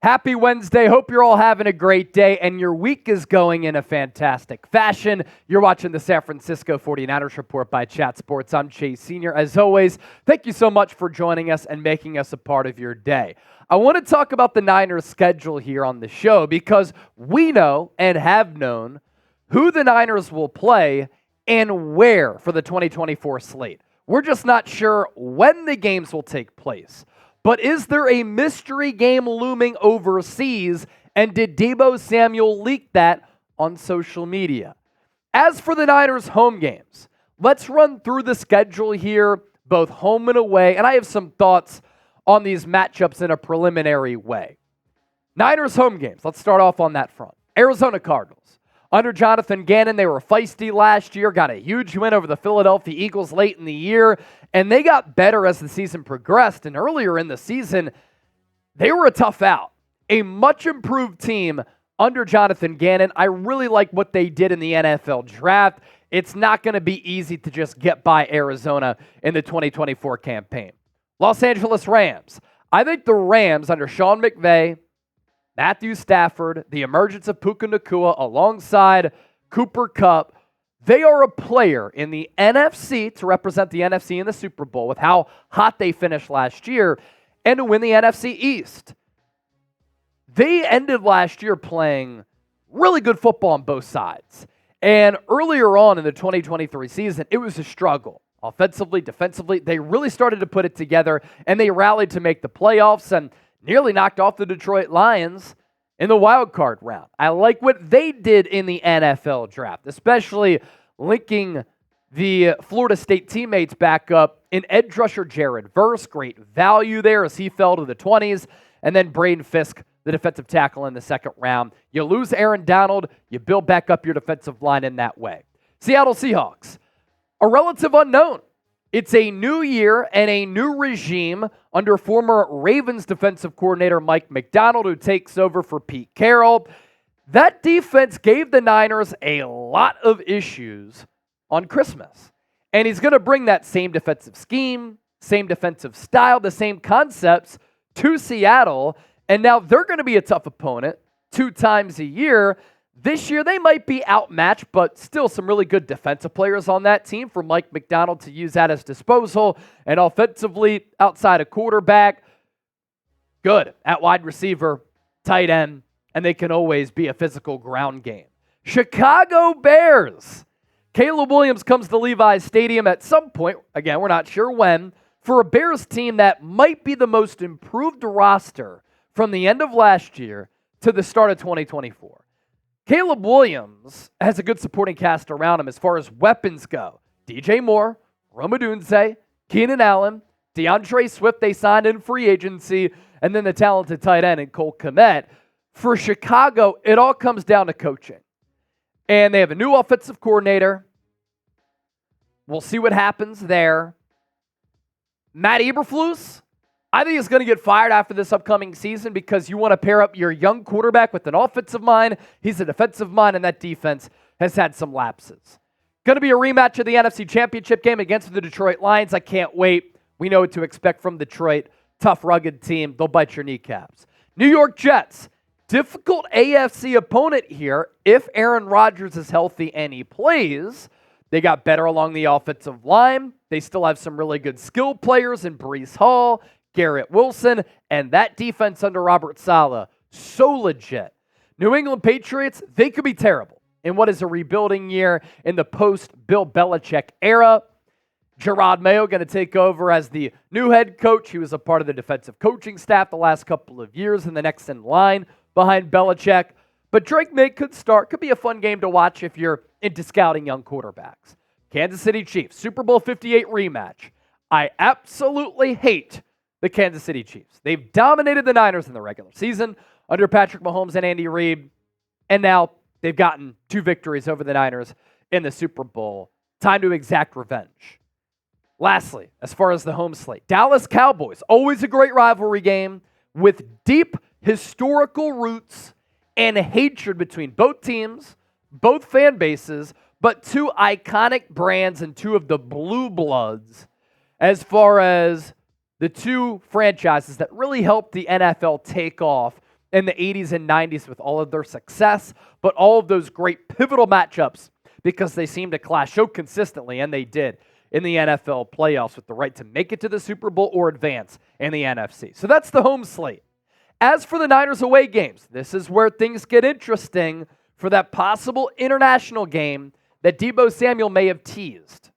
Happy Wednesday. Hope you're all having a great day and your week is going in a fantastic fashion. You're watching the San Francisco 49ers Report by Chat Sports. I'm Chase Sr. As always, thank you so much for joining us and making us a part of your day. I want to talk about the Niners schedule here on the show because we know and have known who the Niners will play and where for the 2024 slate. We're just not sure when the games will take place. But is there a mystery game looming overseas, and did Deebo Samuel leak that on social media? As for the Niners' home games, let's run through the schedule here, both home and away, and I have some thoughts on these matchups in a preliminary way. Niners' home games, let's start off on that front. Arizona Cardinals. Under Jonathan Gannon, they were feisty last year, got a huge win over the Philadelphia Eagles late in the year, and they got better as the season progressed. And earlier in the season, they were a tough out. A much improved team under Jonathan Gannon. I really like what they did in the NFL draft. It's not going to be easy to just get by Arizona in the 2024 campaign. Los Angeles Rams. I think the Rams under Sean McVay, Matthew Stafford, the emergence of Puka Nacua alongside Cooper Kupp, they are a player in the NFC to represent the NFC in the Super Bowl with how hot they finished last year and to win the NFC East. They ended last year playing really good football on both sides. And earlier on in the 2023 season, it was a struggle. Offensively, defensively, they really started to put it together and they rallied to make the playoffs and nearly knocked off the Detroit Lions in the wild card round. I like what they did in the NFL draft, especially linking the Florida State teammates back up in edge rusher Jared Verse. Great value there as he fell to the 20s. And then Braden Fiske, the defensive tackle in the second round. You lose Aaron Donald, you build back up your defensive line in that way. Seattle Seahawks, a relative unknown. It's a new year and a new regime under former Ravens defensive coordinator Mike MacDonald, who takes over for Pete Carroll. That defense gave the Niners a lot of issues on Christmas. And he's going to bring that same defensive scheme, same defensive style, the same concepts to Seattle. And now they're going to be a tough opponent 2 times a year. This year, they might be outmatched, but still some really good defensive players on that team for Mike MacDonald to use at his disposal. And offensively, outside of quarterback, good at wide receiver, tight end, and they can always be a physical ground game. Chicago Bears. Caleb Williams comes to Levi's Stadium at some point, again, we're not sure when, for a Bears team that might be the most improved roster from the end of last year to the start of 2024. Caleb Williams has a good supporting cast around him as far as weapons go. DJ Moore, Rome Odunze, Keenan Allen, DeAndre Swift they signed in free agency, and then the talented tight end in Cole Kmet. For Chicago, it all comes down to coaching. And they have a new offensive coordinator. We'll see what happens there. Matt Eberflus, I think he's going to get fired after this upcoming season because you want to pair up your young quarterback with an offensive mind. He's a defensive mind, and that defense has had some lapses. Going to be a rematch of the NFC Championship game against the Detroit Lions. I can't wait. We know what to expect from Detroit. Tough, rugged team. They'll bite your kneecaps. New York Jets. Difficult AFC opponent here if Aaron Rodgers is healthy and he plays. They got better along the offensive line. They still have some really good skill players in Breece Hall, Garrett Wilson, and that defense under Robert Saleh, so legit. New England Patriots, they could be terrible in what is a rebuilding year in the post-Bill Belichick era. Gerard Mayo going to take over as the new head coach. He was a part of the defensive coaching staff the last couple of years and the next in line behind Belichick. But Drake May could start. Could be a fun game to watch if you're into scouting young quarterbacks. Kansas City Chiefs, Super Bowl 58 rematch. I absolutely hate the Kansas City Chiefs. They've dominated the Niners in the regular season under Patrick Mahomes and Andy Reid, and now they've gotten 2 victories over the Niners in the Super Bowl. Time to exact revenge. Lastly, as far as the home slate, Dallas Cowboys, always a great rivalry game with deep historical roots and hatred between both teams, both fan bases, but 2 iconic brands and 2 of the blue bloods as far as the 2 franchises that really helped the NFL take off in the 80s and 90s with all of their success, but all of those great pivotal matchups because they seemed to clash so consistently, and they did in the NFL playoffs with the right to make it to the Super Bowl or advance in the NFC. So that's the home slate. As for the Niners away games, this is where things get interesting for that possible international game that Deebo Samuel may have teased.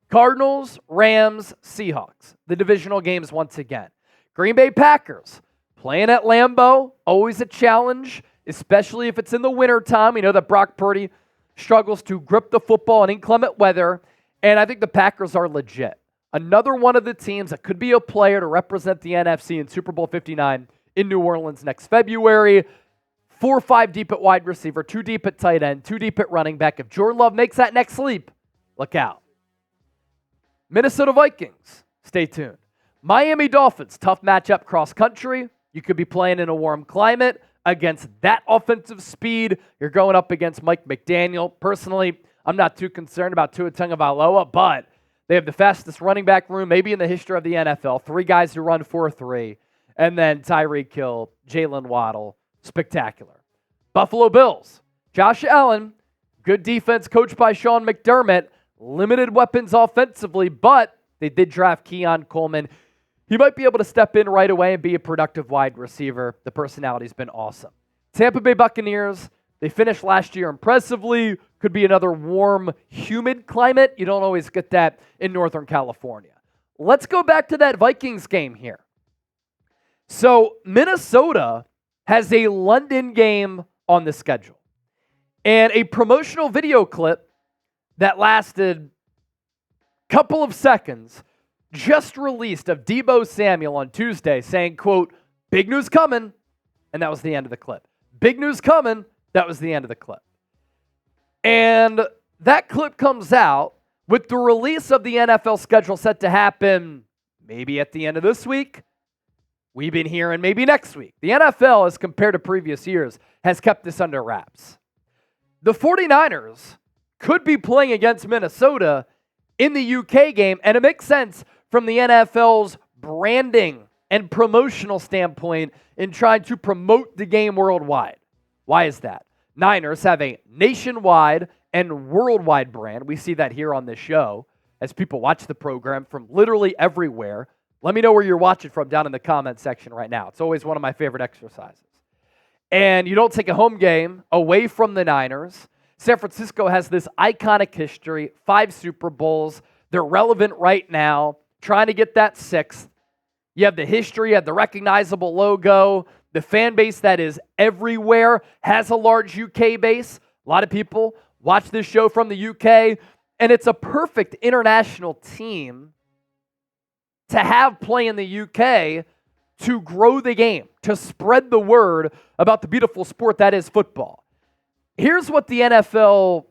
Cardinals, Rams, Seahawks, the divisional games once again. Green Bay Packers, playing at Lambeau, always a challenge, especially if it's in the wintertime. We know that Brock Purdy struggles to grip the football in inclement weather, and I think the Packers are legit. Another one of the teams that could be a player to represent the NFC in Super Bowl 59 in New Orleans next February. 4 or 5 deep at wide receiver, 2 deep at tight end, 2 deep at running back. If Jordan Love makes that next leap, look out. Minnesota Vikings, stay tuned. Miami Dolphins, tough matchup cross country. You could be playing in a warm climate against that offensive speed. You're going up against Mike MacDonald. Personally, I'm not too concerned about Tua Tagovailoa, but they have the fastest running back room maybe in the history of the NFL. 3 guys who run 4.3. And then Tyreek Hill, Jalen Waddle, spectacular. Buffalo Bills, Josh Allen, good defense coached by Sean McDermott. Limited weapons offensively, but they did draft Keon Coleman. He might be able to step in right away and be a productive wide receiver. The personality's been awesome. Tampa Bay Buccaneers, they finished last year impressively. Could be another warm, humid climate. You don't always get that in Northern California. Let's go back to that Vikings game here. So Minnesota has a London game on the schedule. And a promotional video clip that lasted a couple of seconds just released of Deebo Samuel on Tuesday saying, quote, "Big news coming," and that was the end of the clip. Big news coming, that was the end of the clip. And that clip comes out with the release of the NFL schedule set to happen maybe at the end of this week. We've been hearing maybe next week. The NFL, as compared to previous years, has kept this under wraps. The 49ers could be playing against Minnesota in the UK game, and it makes sense from the NFL's branding and promotional standpoint in trying to promote the game worldwide. Why is that? Niners have a nationwide and worldwide brand. We see that here on this show as people watch the program from literally everywhere. Let me know where you're watching from down in the comment section right now. It's always one of my favorite exercises. And you don't take a home game away from the Niners. San Francisco has this iconic history, 5 Super Bowls. They're relevant right now, trying to get that 6th. You have the history, you have the recognizable logo, the fan base that is everywhere, has a large UK base. A lot of people watch this show from the UK, and it's a perfect international team to have play in the UK to grow the game, to spread the word about the beautiful sport that is football. Here's what the NFL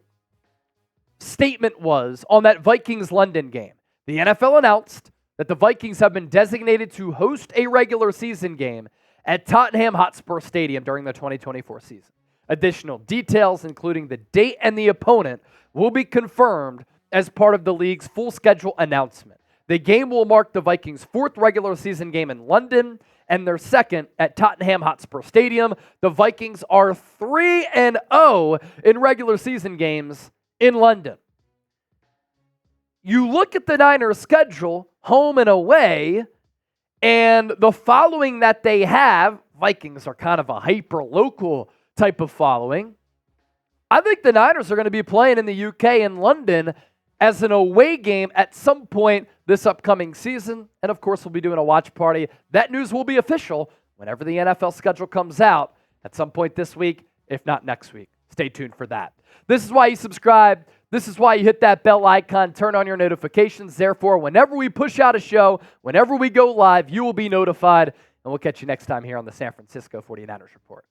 statement was on that Vikings-London game. The NFL announced that the Vikings have been designated to host a regular season game at Tottenham Hotspur Stadium during the 2024 season. Additional details, including the date and the opponent, will be confirmed as part of the league's full schedule announcement. The game will mark the Vikings' 4th regular season game in London and their 2nd at Tottenham Hotspur Stadium. The Vikings are 3-0 in regular season games in London. You look at the Niners' schedule, home and away, and the following that they have, Vikings are kind of a hyper-local type of following. I think the Niners are going to be playing in the UK in London as an away game at some point this upcoming season. And of course, we'll be doing a watch party. That news will be official whenever the NFL schedule comes out at some point this week, if not next week. Stay tuned for that. This is why you subscribe. This is why you hit that bell icon, turn on your notifications. Therefore, whenever we push out a show, whenever we go live, you will be notified. And we'll catch you next time here on the San Francisco 49ers Report.